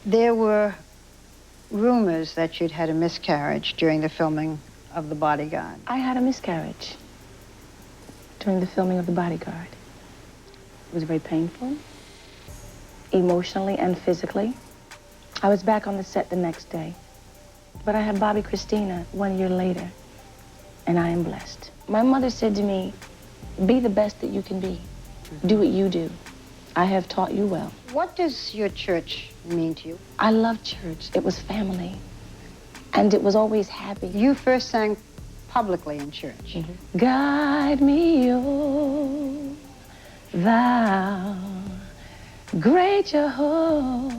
There were rumors that you'd had a miscarriage during the filming of The Bodyguard. I had a miscarriage during the filming of The Bodyguard. It was very painful, emotionally and physically. I was back on the set the next day, but I had Bobby Christina 1 year later, and I am blessed. My mother said to me, be the best that you can be. Do what you do. I have taught you well. What does your church mean to you? I love church. It was family, and it was always happy. You first sang publicly in church. Mm-hmm. Guide me, oh, thou great Jehovah.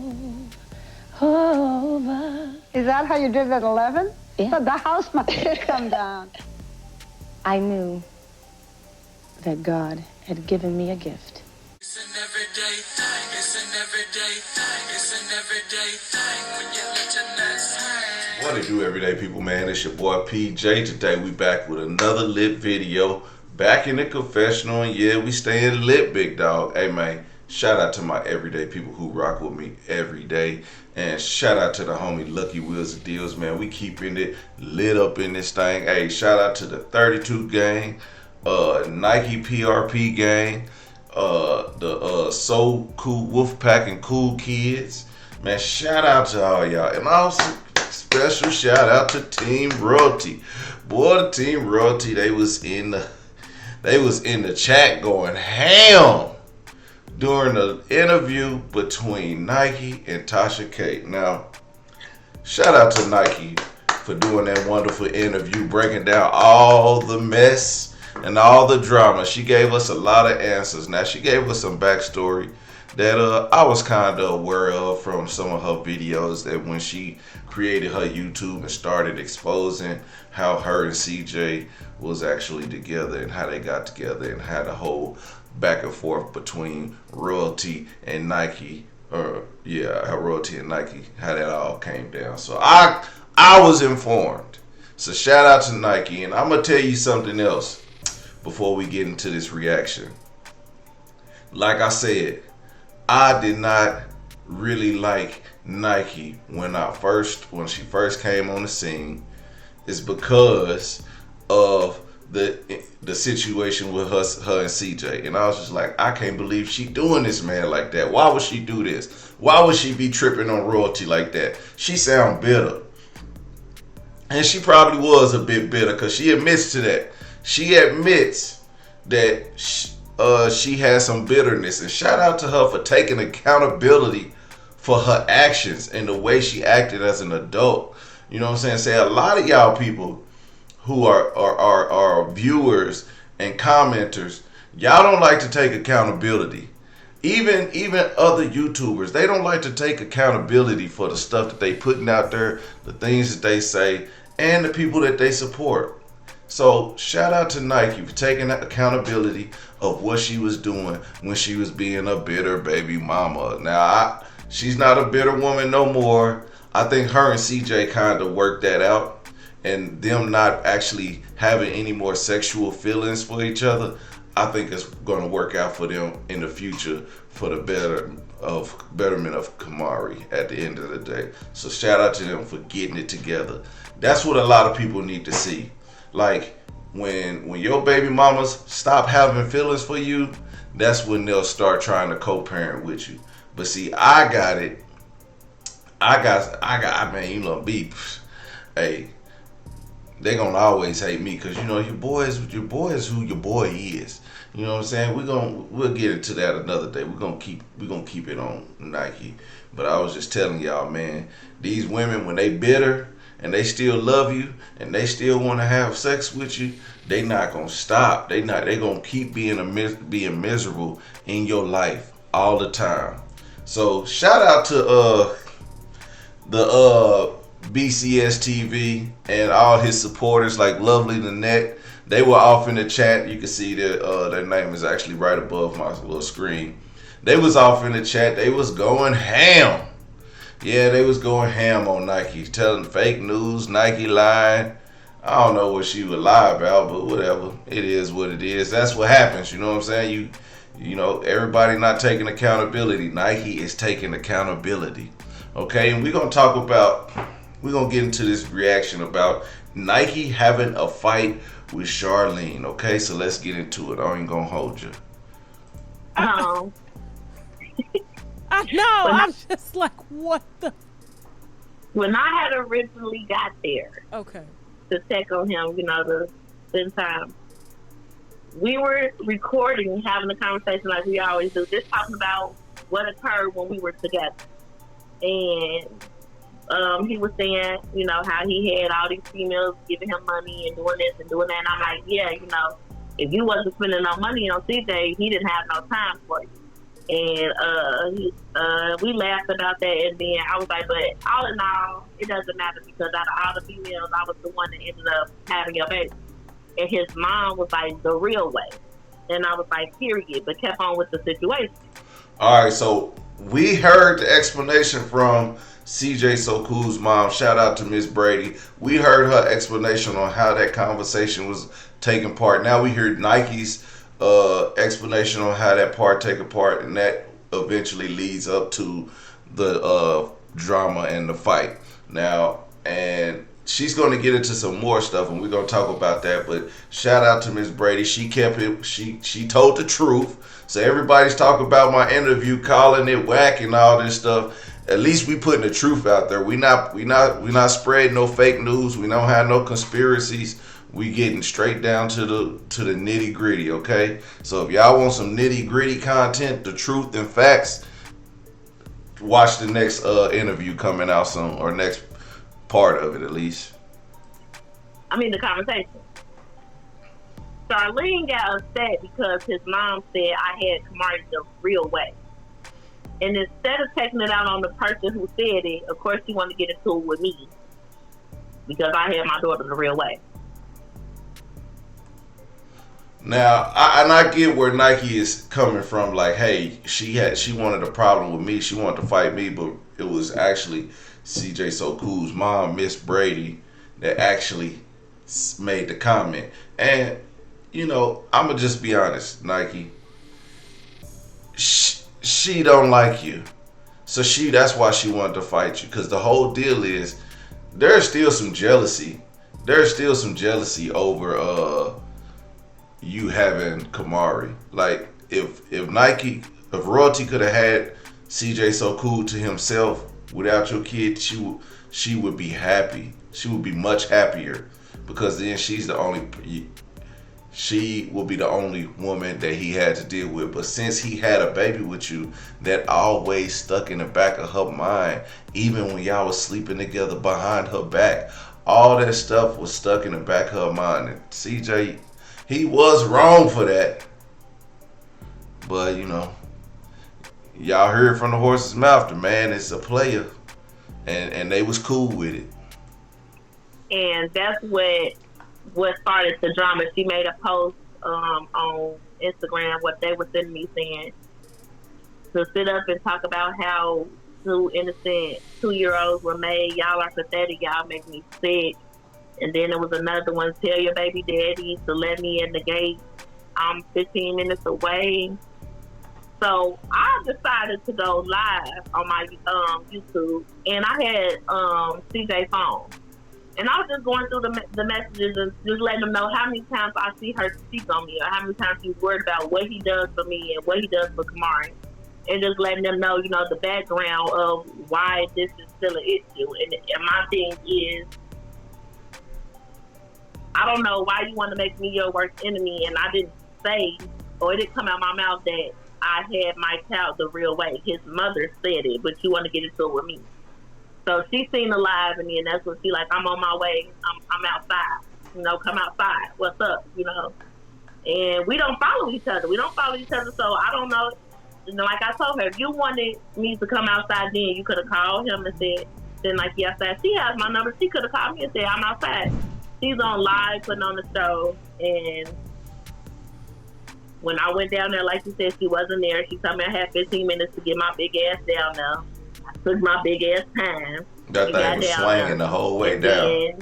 Is that how you did it at 11? Yeah. So the house must have come down. I knew that God had given me a gift. It's an everyday thing, it's an everyday thing, it's an everyday thing when you let your nuts hang. What it do, everyday people, man? It's your boy PJ. Today we back with another lit video. Back in the confessional, and yeah, we staying lit, big dog. Hey man, shout out to my everyday people who rock with me every day. And shout out to the homie Lucky Wheels of Deals, man. We keeping it lit up in this thing. Hey, shout out to the 32 gang, Nikee PRP gang, the So Cool Wolfpack and Cool Kids. Man, shout out to all y'all. And also special shout out to Team Royalty. Boy, the Team Royalty, they was in the chat going ham during the interview between Nikee and Tasha K. Now, shout out to Nikee for doing that wonderful interview, breaking down all the mess and all the drama. She gave us a lot of answers. Now, she gave us some backstory that I was kind of aware of from some of her videos, that when she created her YouTube and started exposing how her and CJ was actually together and how they got together and how the whole back and forth between Royalty and Nikee, how Royalty and Nikee, how that all came down. So I was informed. So shout out to Nikee. And I'm gonna tell you something else before we get into this reaction. Like I said, I did not really like Nikee when she first came on the scene. It's because of the situation with her and CJ, and I was just like, I can't believe she doing this man like that. Why would she do this? Why would she be tripping on Royalty like that? She sound bitter, and she probably was a bit bitter because she admits to that. She admits that she has some bitterness, and shout out to her for taking accountability for her actions and the way she acted as an adult. You know what I'm saying? Say a lot of y'all people who are viewers and commenters, y'all don't like to take accountability. Even other YouTubers, they don't like to take accountability for the stuff that they putting out there, the things that they say, and the people that they support. So shout out to Nikee for taking that accountability of what she was doing when she was being a bitter baby mama. Now, she's not a bitter woman no more. I think her and CJ kind of worked that out. And them not actually having any more sexual feelings for each other, I think it's going to work out for them in the future for the betterment of Kamari at the end of the day. So shout out to them for getting it together. That's what a lot of people need to see. Like when your baby mamas stop having feelings for you, that's when they'll start trying to co-parent with you. But see, I got it. I mean, you know, hey, they gonna always hate me because, you know, your boy is who your boy is. You know what I'm saying? We'll get into that another day. We're gonna keep it on Nikee. But I was just telling y'all, man, these women, when they bitter and they still love you and they still want to have sex with you, they not gonna stop. They gonna keep being miserable in your life all the time. So shout out to the BCS TV and all his supporters like Lovely Lynette. They were off in the chat. You can see that their name is actually right above my little screen. They was off in the chat. They was going ham. Yeah, they was going ham on Nikee, telling fake news, Nikee lying. I don't know what she would lie about, but whatever. It is what it is. That's what happens. You know what I'm saying? You know, everybody not taking accountability. Nikee is taking accountability Okay, and we're gonna get into this reaction about Nikee having a fight with Charlene. Okay, so let's get into it. I ain't gonna hold you. Um, I know. I'm just like, what the? when I had originally got there Okay. to check on him, to spend time, we were recording, having a conversation like we always do, just talking about what occurred when we were together. And he was saying, how he had all these females giving him money and doing this and doing that. And I'm like, yeah, if you wasn't spending no money on CJ, he didn't have no time for you. And we laughed about that. And then I was like, but all in all, it doesn't matter because out of all the females, I was the one that ended up having your baby. And his mom was like, the real way. And I was like, period, but kept on with the situation. All right, so we heard the explanation from CJ So Cool's mom. Shout out to Miss Brady. We heard her explanation on how that conversation was taking part. Now we heard Nike's explanation on how that part taking part, and that eventually leads up to the drama and the fight. Now, and she's going to get into some more stuff, and we're going to talk about that. But shout out to Miss Brady. She kept it. She told the truth. So everybody's talking about my interview, calling it whack and all this stuff. At least we putting the truth out there. We not spreading no fake news. We don't have no conspiracies. We getting straight down to the nitty gritty. Okay. So if y'all want some nitty gritty content, the truth and facts, watch the next interview coming out soon, or next part of it at least. The conversation. Charlene got upset because his mom said I had Kamari the real way. And instead of taking it out on the person who said it, of course she wanted to get into it with me because I had my daughter the real way. Now, I get where Nikee is coming from. Like, hey, she wanted a problem with me. She wanted to fight me, but it was actually CJ So Cool's mom, Miss Brady, that actually made the comment. And I'm gonna just be honest, Nikee. She don't like you, so that's why she wanted to fight you. Because the whole deal is there's still some jealousy. There's still some jealousy over you having Kamari. Like if Royalty could have had CJ So Cool to himself without your kid, she would be happy. She would be much happier because then she will be the only woman that he had to deal with. But since he had a baby with you, that always stuck in the back of her mind, even when y'all was sleeping together behind her back, all that stuff was stuck in the back of her mind. And CJ, he was wrong for that. But, y'all heard from the horse's mouth, the man is a player. And they was cool with it. And that's what started the drama. She made a post on Instagram, what they were sending me, saying to sit up and talk about how 2 innocent 2-year-olds were made. Y'all are pathetic. Y'all make me sick. And then there was another one, tell your baby daddy to let me in the gate. I'm 15 minutes away. So I decided to go live on my YouTube, and I had CJ's phone. And I was just going through the messages and just letting them know how many times I see her speak on me, or how many times she's worried about what he does for me and what he does for Kamari. And just letting them know, the background of why this is still an issue. And my thing is, I don't know why you want to make me your worst enemy, and I didn't say, or it didn't come out my mouth that I had my child the real way. His mother said it, but you want to get into it with me. So she seen the live, and then that's when she like, I'm on my way. I'm outside. Come outside. What's up? And we don't follow each other. So I don't know. Like I told her, if you wanted me to come outside, then you could have called him and said, then like yesterday, she has my number. She could have called me and said, I'm outside. She's on live, putting on the show, and when I went down there, like you said, she wasn't there. She told me I had 15 minutes to get my big ass down there. I took my big ass time. That thing was swinging the whole way down.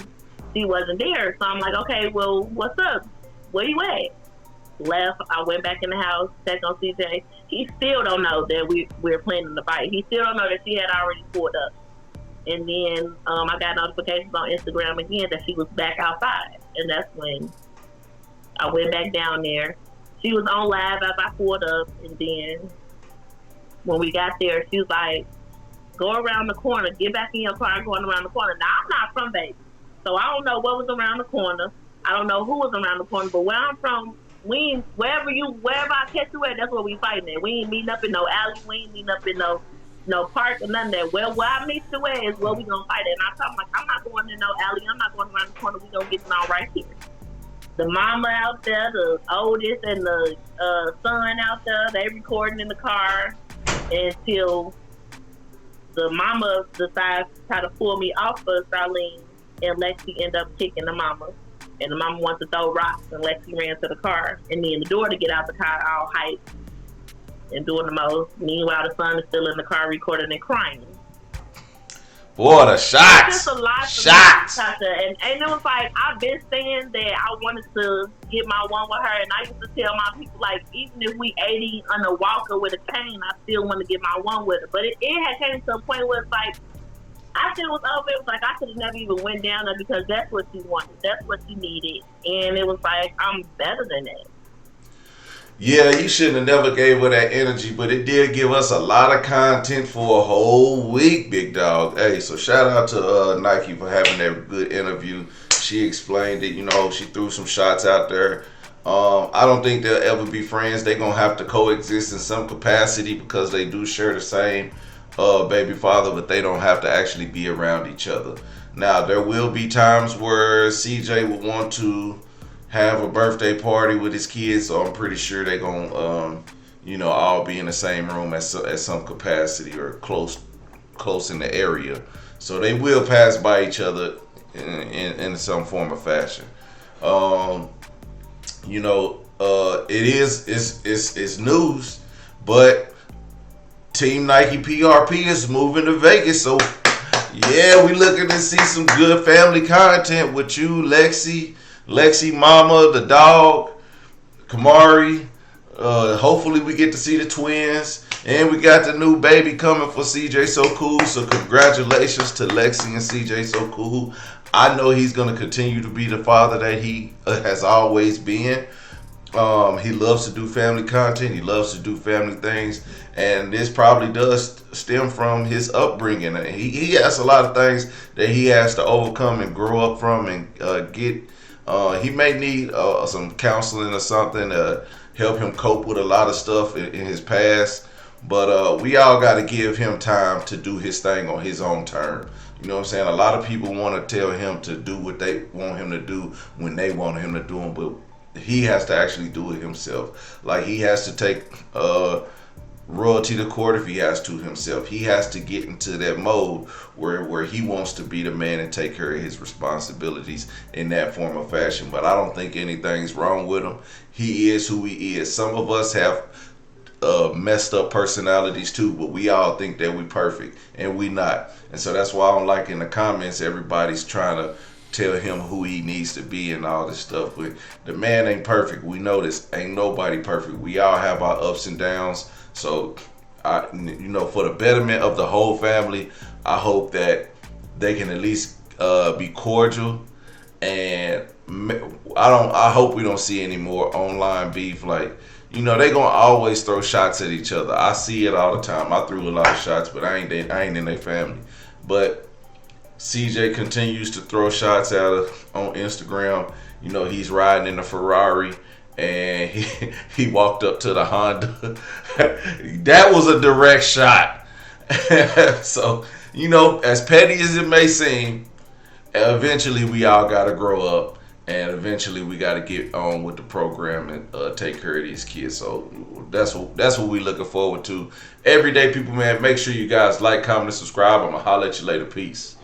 She wasn't there. So I'm like, okay, well, what's up? Where you at? left. I went back in the house, checked on CJ. He still don't know that we're planning to fight. He still don't know that she had already pulled up. And then I got notifications on Instagram again that she was back outside. And that's when I went back down there. She was on live as I pulled up. And then when we got there, she was like, go around the corner, get back in your car, going around the corner. Now, I'm not from Vegas, so I don't know what was around the corner. I don't know who was around the corner, but where I'm from, wherever I catch you at, that's where we fighting at. We ain't meeting up in no alley. We ain't meeting up in no park or none of that. Where I meet you at is where we gonna fight at. And I told him, like, I'm not going in no alley. I'm not going around the corner. We gonna get it all right here. The mama out there, the oldest, and the son out there, they recording in the car until the mama decides to try to pull me off of Charlene, and Lexi end up kicking the mama. And the mama wants to throw rocks, and Lexi ran to the car. And then the door to get out the car all hyped and doing the most. Meanwhile, the son is still in the car recording and crying. Boy, the shots! It's just a lot Shots! And it was like, I've been saying that I wanted to get my one with her, and I used to tell my people, like, even if we 80 on a walker with a cane, I still want to get my one with her. But it had came to a point where it's like, I said it was over. It was like I could have never even went down there because that's what she wanted. That's what she needed. And it was like, I'm better than that. Yeah, you shouldn't have never gave her that energy, but it did give us a lot of content for a whole week, big dog. Hey, so shout out to Nikee for having that good interview. She explained it, you know, she threw some shots out there. I don't think they'll ever be friends. They're going to have to coexist in some capacity because they do share the same baby father, but they don't have to actually be around each other. Now, there will be times where CJ will want to have a birthday party with his kids, so I'm pretty sure they're going to, all be in the same room at some capacity or close in the area. So they will pass by each other in some form or fashion. It's news, but Team Nikee PRP is moving to Vegas, so yeah, we looking to see some good family content with you, Lexi, Mama, the dog, Kamari. Hopefully we get to see the twins, and we got the new baby coming for CJ So Cool. So congratulations to Lexi and CJ So Cool. I know he's gonna continue to be the father that he has always been. He loves to do family content. He loves to do family things. And this probably does stem from his upbringing. He has a lot of things that he has to overcome and grow up from and get. He may need some counseling or something to help him cope with a lot of stuff in his past. But we all got to give him time to do his thing on his own terms. You know what I'm saying? A lot of people want to tell him to do what they want him to do when they want him to do them, but he has to actually do it himself. Like, he has to take royalty to court if he has to himself. He has to get into that mode where he wants to be the man and take care of his responsibilities in that form of fashion. But I don't think anything's wrong with him. He is who he is. Some of us have messed up personalities too, but we all think that we perfect, and we not. And so that's why I don't like in the comments everybody's trying to tell him who he needs to be and all this stuff. But the man ain't perfect. We know this. Ain't nobody perfect. We all have our ups and downs. So, for the betterment of the whole family, I hope that they can at least be cordial. And I hope we don't see any more online beef. Like, they gonna always throw shots at each other. I see it all the time. I threw a lot of shots, but I ain't in their family. But CJ continues to throw shots at her on Instagram. He's riding in a Ferrari, and he walked up to the Honda. That was a direct shot. So, as petty as it may seem, eventually we all got to grow up, and eventually we got to get on with the program and take care of these kids. So that's what we looking forward to. Everyday people, man, make sure you guys like, comment, and subscribe. I'm going to holler at you later. Peace.